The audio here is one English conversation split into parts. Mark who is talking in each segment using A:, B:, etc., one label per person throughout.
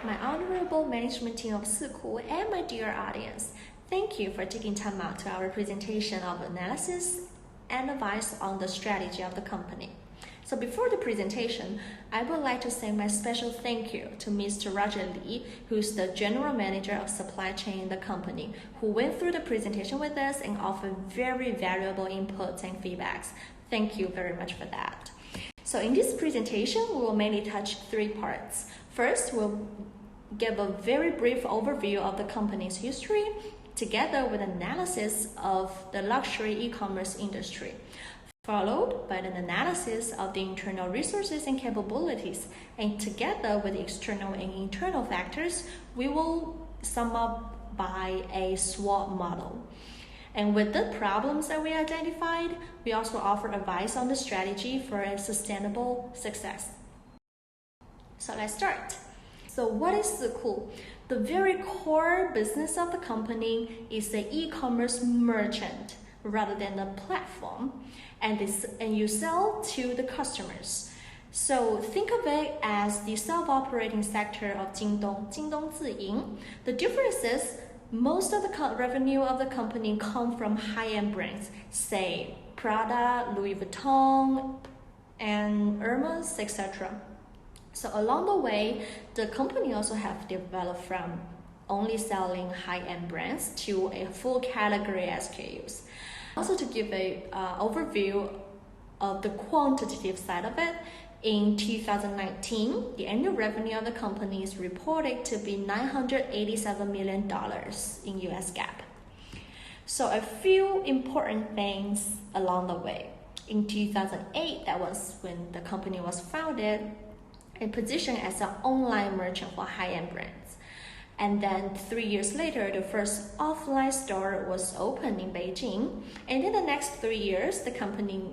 A: my honorable management team of Secco, and my dear audience. Thank you for taking time out to our presentation of analysis and advice on the strategy of the company. So before the presentation, I would like to say my special thank you to Mr. Roger Li, who's the General Manager of Supply Chain in the company, who went through the presentation with us and offered very valuable inputs and feedbacks. Thank you very much for that. So in this presentation, we will mainly touch three parts. First, we'll give a very brief overview of the company's history, together with analysis of the luxury e-commerce industry, followed by an analysis of the internal resources and capabilities, and together with the external and internal factors, we will sum up by a SWOT model. And with the problems that we identified, we also offer advice on the strategy for a sustainable success. So let's start. So what is Secco? The very core business of the company is the e-commerce merchant rather than the platform, and you sell to the customers. So think of it as the self-operating sector of Jingdong Ziying. The difference is most of the revenue of the company come from high-end brands, say Prada, Louis Vuitton, and Hermes, etc. So along the way, the company also have developed from only selling high-end brands to a full category SKUs. Also, to give a overview of the quantitative side of it, in 2019, the annual revenue of the company is reported to be $987 million in US GAAP. So a few important things along the way. In 2008, that was when the company was founded and positioned as an online merchant for high-end brands. And then 3 years later, the first offline store was opened in Beijing. And in the next 3 years, the company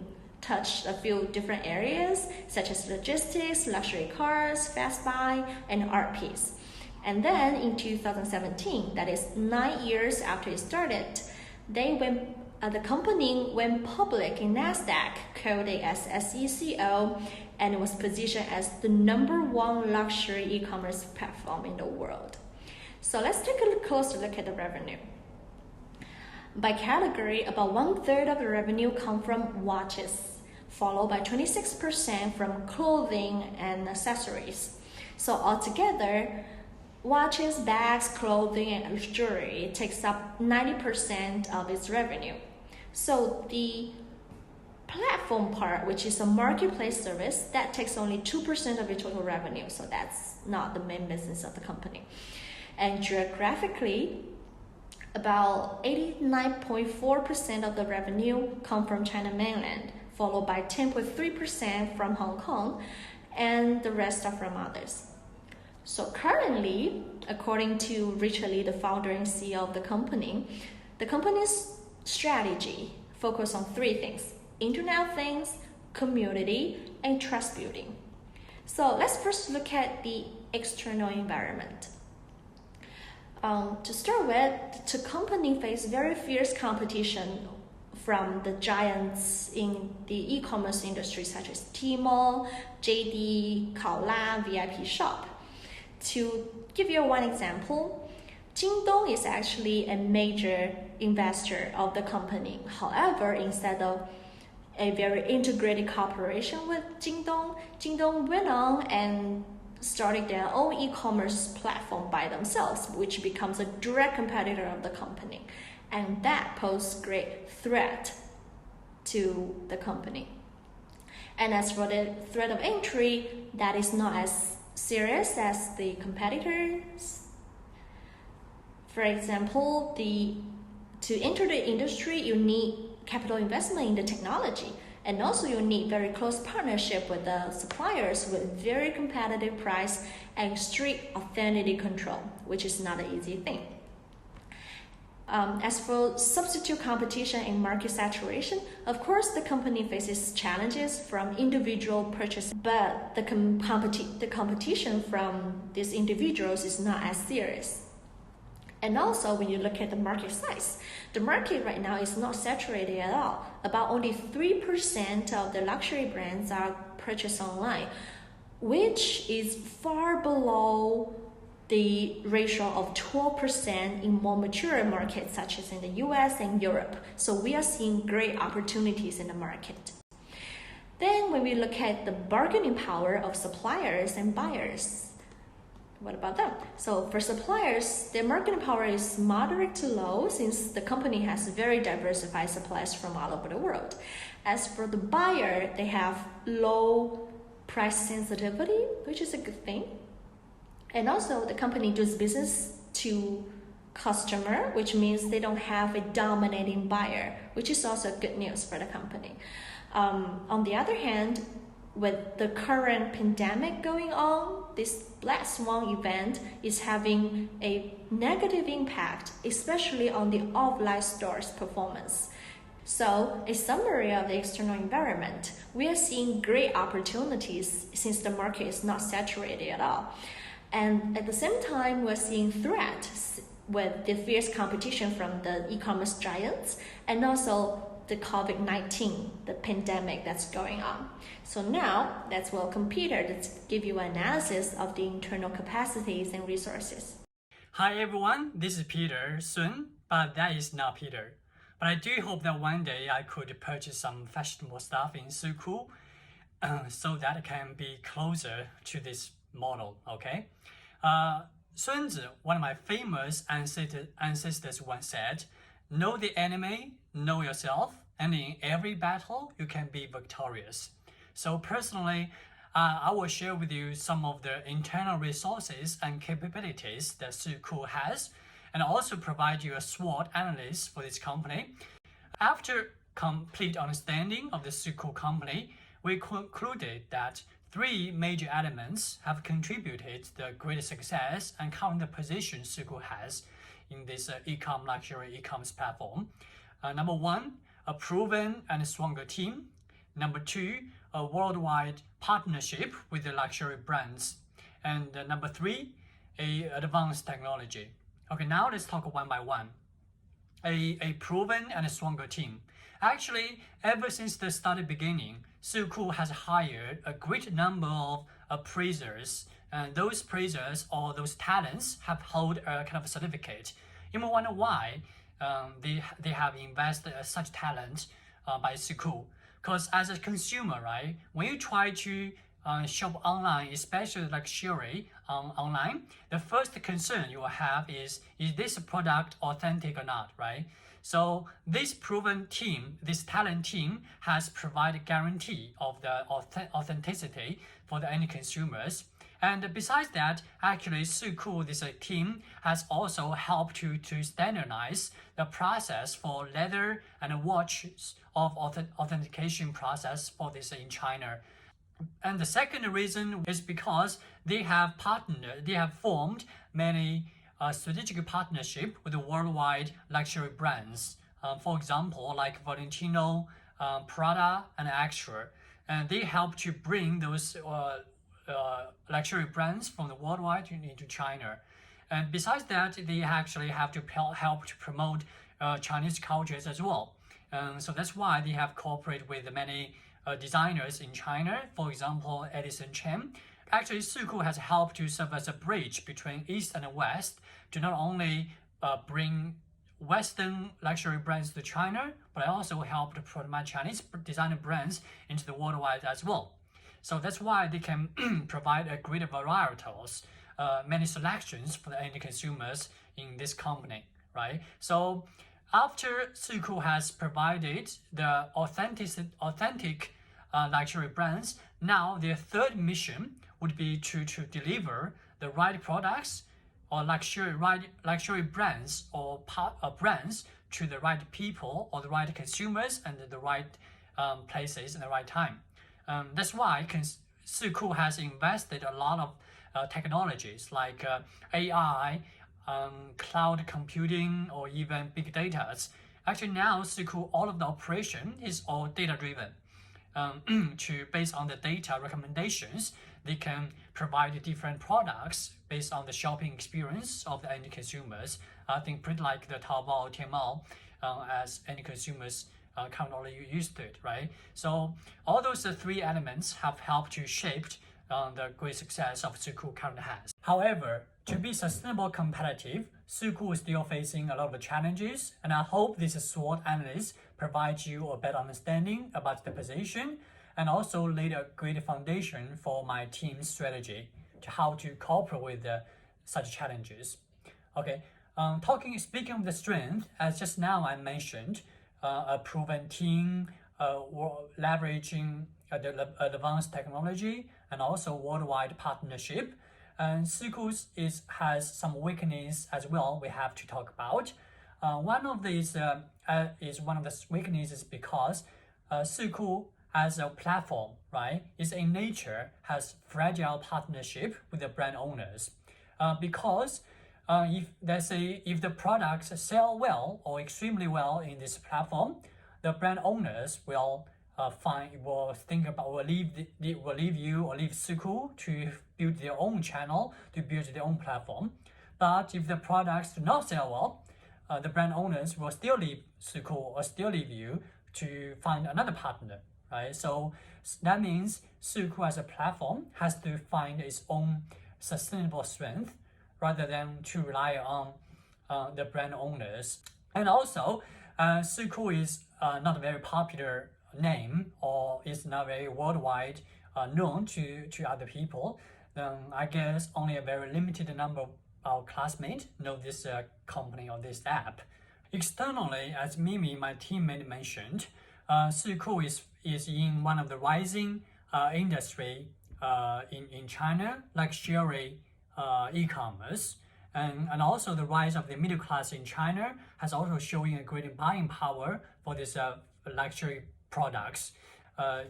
A: touched a few different areas, such as logistics, luxury cars, fast buy, and art piece. And then in 2017, that is 9 years after it started, the company went public in NASDAQ, coded as SECO, and it was positioned as the #1 luxury e-commerce platform in the world. So let's take a closer look at the revenue. By category, about 1/3 of the revenue come from watches, followed by 26% from clothing and accessories. So altogether, watches, bags, clothing, and jewelry takes up 90% of its revenue. So the platform part, which is a marketplace service, that takes only 2% of your total revenue. So that's not the main business of the company. And geographically, about 89.4% of the revenue come from China mainland, followed by 10.3% from Hong Kong, and the rest are from others. So currently, according to Richard Li, the founder and CEO of the company's strategy focuses on three things: Internet of Things, community, and trust building. So let's first look at the external environment. To start with, the company faces very fierce competition from the giants in the e-commerce industry, such as Tmall, JD, Kaola, VIP Shop. To give you one example, Jingdong is actually a major investor of the company. However, instead of a very integrated cooperation with Jingdong went on and started their own e-commerce platform by themselves, which becomes a direct competitor of the company. And that poses great threat to the company. And as for the threat of entry, that is not as serious as the competitors. For example, to enter the industry, you need capital investment in the technology. And also you need very close partnership with the suppliers with very competitive price and strict authenticity control, which is not an easy thing. As for substitute competition and market saturation, of course the company faces challenges from individual purchase, but the competition from these individuals is not as serious. And also, when you look at the market size, the market right now is not saturated at all. About only 3% of the luxury brands are purchased online, which is far below the ratio of 12% in more mature markets such as in the US and Europe. So we are seeing great opportunities in the market. Then when we look at the bargaining power of suppliers and buyers, what about them? So for suppliers, their bargaining power is moderate to low since the company has very diversified suppliers from all over the world. As for the buyer, they have low price sensitivity, which is a good thing. And also the company does business to customer, which means they don't have a dominating buyer, which is also good news for the company. On the other hand, with the current pandemic going on, this Black Swan event is having a negative impact, especially on the offline stores' performance. So, a summary of the external environment, we are seeing great opportunities since the market is not saturated at all. And at the same time, we're seeing threats with the fierce competition from the e-commerce giants and also the COVID-19, the pandemic that's going on. So now, let's welcome Peter to give you an analysis of the internal capacities and resources.
B: Hi everyone, this is Peter Sun, but that is not Peter. But I do hope that one day I could purchase some fashionable stuff in Secco so that I can be closer to this model, okay? Sun Tzu, one of my famous ancestors once said, know the enemy, know yourself, and in every battle you can be victorious. So personally, I will share with you some of the internal resources and capabilities that Secco has, and also provide you a SWOT analysis for this company. After complete understanding of the Secco company, we concluded that three major elements have contributed to the great success and current position Secco has in this luxury e-commerce platform. Number one, a proven and stronger team. Number two, a worldwide partnership with the luxury brands. And number three, a advanced technology. Okay, now let's talk one by one. A proven and stronger team. Actually, ever since the started beginning, Secco has hired a great number of appraisers, and those appraisers or those talents have held a kind of certificate. You may wonder why they have invested such talent by Secco. Because as a consumer, right, when you try to shop online, especially luxury online, the first concern you will have is this product authentic or not, right? So this proven team, this talent team has provided guarantee of the authenticity for the end consumers. And besides that, actually Secco, this team has also helped to standardize the process for leather and watches of authentication process for this in China. And the second reason is because they have formed many strategic partnership with the worldwide luxury brands. For example, like Valentino, Prada, and Extra. And they help to bring those luxury brands from the worldwide into China. And besides that, they actually have to help to promote Chinese cultures as well. So that's why they have cooperated with many designers in China, for example, Edison Chen. Actually, Secco has helped to serve as a bridge between East and West to not only bring Western luxury brands to China, but also help to promote Chinese designer brands into the worldwide as well. So that's why they can provide a great variety of many selections for the end consumers in this company, right? So after Secco has provided the authentic luxury brands, now their third mission would be to deliver the right products or luxury brands or brands to the right people or the right consumers and the right places and the right time. That's why Secco has invested a lot of technologies like AI, cloud computing, or even big data. Actually, now Secco, all of the operation is all data-driven. Based on the data recommendations, they can provide different products based on the shopping experience of the end consumers. I think pretty like the Taobao or Tmall as end consumers currently used to it, right? So all those three elements have helped to shape the great success of Secco currently has. However, to be sustainable competitive, Secco is still facing a lot of challenges, and I hope this SWOT analysis provides you a better understanding about the position and also laid a great foundation for my team's strategy to how to cooperate with such challenges. Okay, speaking of the strength, as just now I mentioned, a proven team, leveraging the advanced technology and also worldwide partnership. And Secco has some weakness as well we have to talk about. One of these is one of the weaknesses because Secco as a platform, right, is in nature has fragile partnership with the brand owners. Because if the products sell well or extremely well in this platform, the brand owners will leave Secco to build their own channel, to build their own platform. But if the products do not sell well, the brand owners will still leave Secco or still leave you to find another partner, right? So that means Secco as a platform has to find its own sustainable strength rather than to rely on the brand owners. And also, Secco is not a very popular name or is not very worldwide known to other people. I guess only a very limited number of our classmates know this company or this app. Externally, as Mimi, my teammate, mentioned, Secco is in one of the rising industry in China, luxury e-commerce. And also the rise of the middle class in China has also showing a great buying power for this luxury products.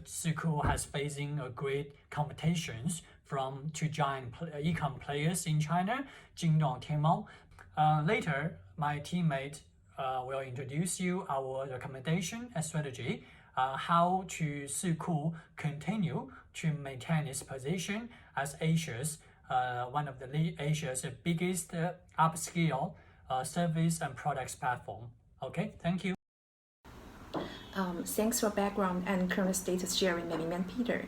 B: Secco has facing a great competitions from two giant e-com players in China, Jingdong, Tmall. Later, my teammate will introduce you our recommendation and strategy, how to Secco continue to maintain its position as Asia's one of Asia's biggest upscale service and products platform. Okay, thank you.
C: Thanks for background and current status sharing, Mimi and Peter.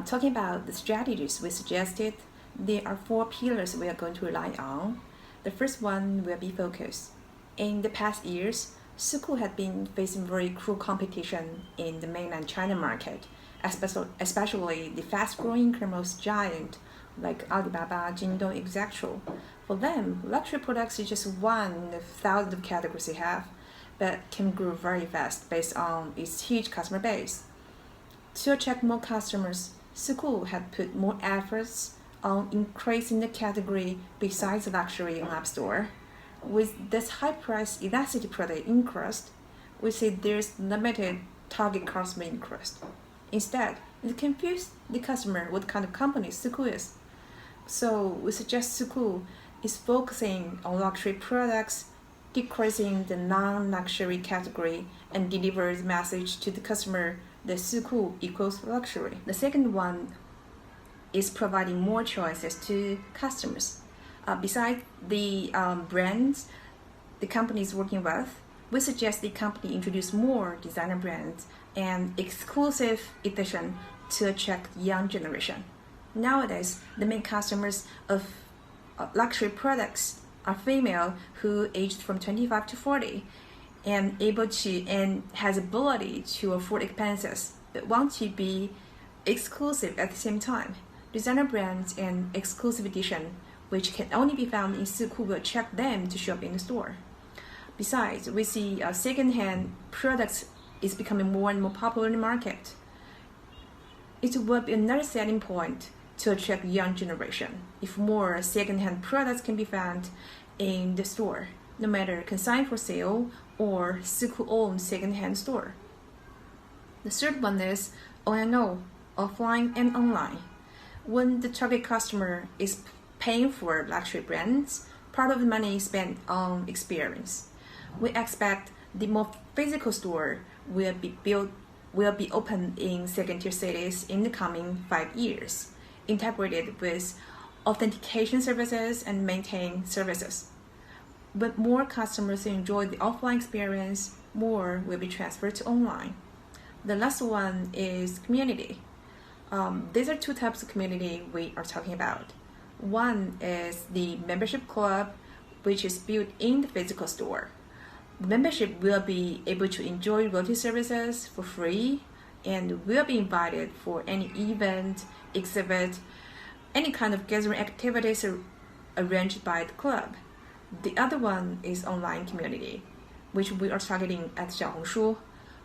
C: Talking about the strategies we suggested, there are 4 pillars we are going to rely on. The first one will be focus. In the past years, Secco had been facing very cruel competition in the mainland China market, especially the fast-growing e-commerce giant like Alibaba, Jingdong, etc. For them, luxury products is just one of thousands of categories they have, but can grow very fast based on its huge customer base. To attract more customers, Secco had put more efforts on increasing the category besides luxury on App Store. With this high price elasticity product increased, we see there's limited target customer increase. Instead, it confused the customer what kind of company Secco is. So we suggest Secco is focusing on luxury products, decreasing the non-luxury category, and deliver the message to the customer that Secco equals luxury. The second one is providing more choices to customers. Besides the brands the company is working with, we suggest the company introduce more designer brands and exclusive edition to attract young generation. Nowadays, the main customers of luxury products are female who aged from 25 to 40 and has ability to afford expenses but want to be exclusive at the same time. Designer brands and exclusive edition, which can only be found in Secco, will attract them to shop in the store. Besides, we see second-hand products is becoming more and more popular in the market. It will be another selling point to attract young generation if more second-hand products can be found in the store, no matter consigned for sale or Secco-owned second-hand store. The third one is O&O, offline and online. When the target customer is paying for luxury brands, part of the money is spent on experience. We expect the more physical store will be opened in second-tier cities in the coming 5 years, integrated with authentication services and maintain services. But more customers enjoy the offline experience, more will be transferred to online. The last one is community. These are 2 types of community we are talking about. One is the membership club, which is built in the physical store. The membership will be able to enjoy royalty services for free and will be invited for any event, exhibit, any kind of gathering activities arranged by the club. The other one is online community, which we are targeting at Xiaohongshu.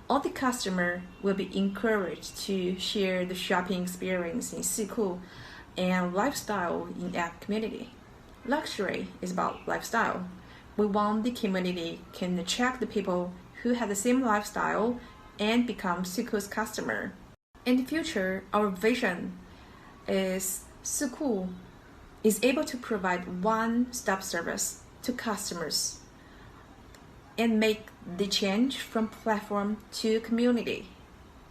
C: All the customers will be encouraged to share the shopping experience in Secco and lifestyle in app community. Luxury is about lifestyle. We want the community can attract the people who have the same lifestyle and become Secco's customer. In the future, our vision is Secco is able to provide one-stop service to customers and make the change from platform to community.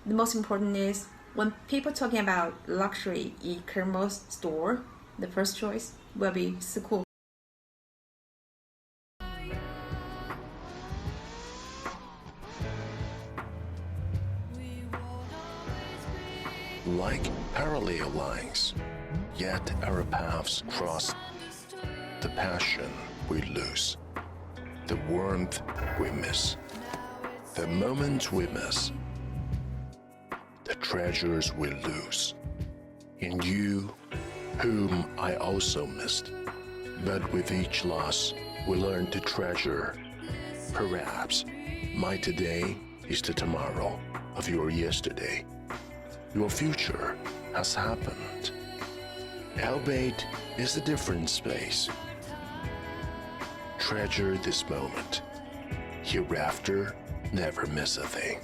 C: The most important is when people talking about luxury e-commerce store, the first choice will be Secco.
D: Like parallel lines, yet our paths cross. The passion we lose, the warmth we miss, the moments we miss, the treasures we lose. In you, whom I also missed. But with each loss, we learn to treasure. Perhaps my today is the tomorrow of your yesterday. Your future has happened. Albeit is a different space. Treasure this moment. Hereafter, never miss a thing.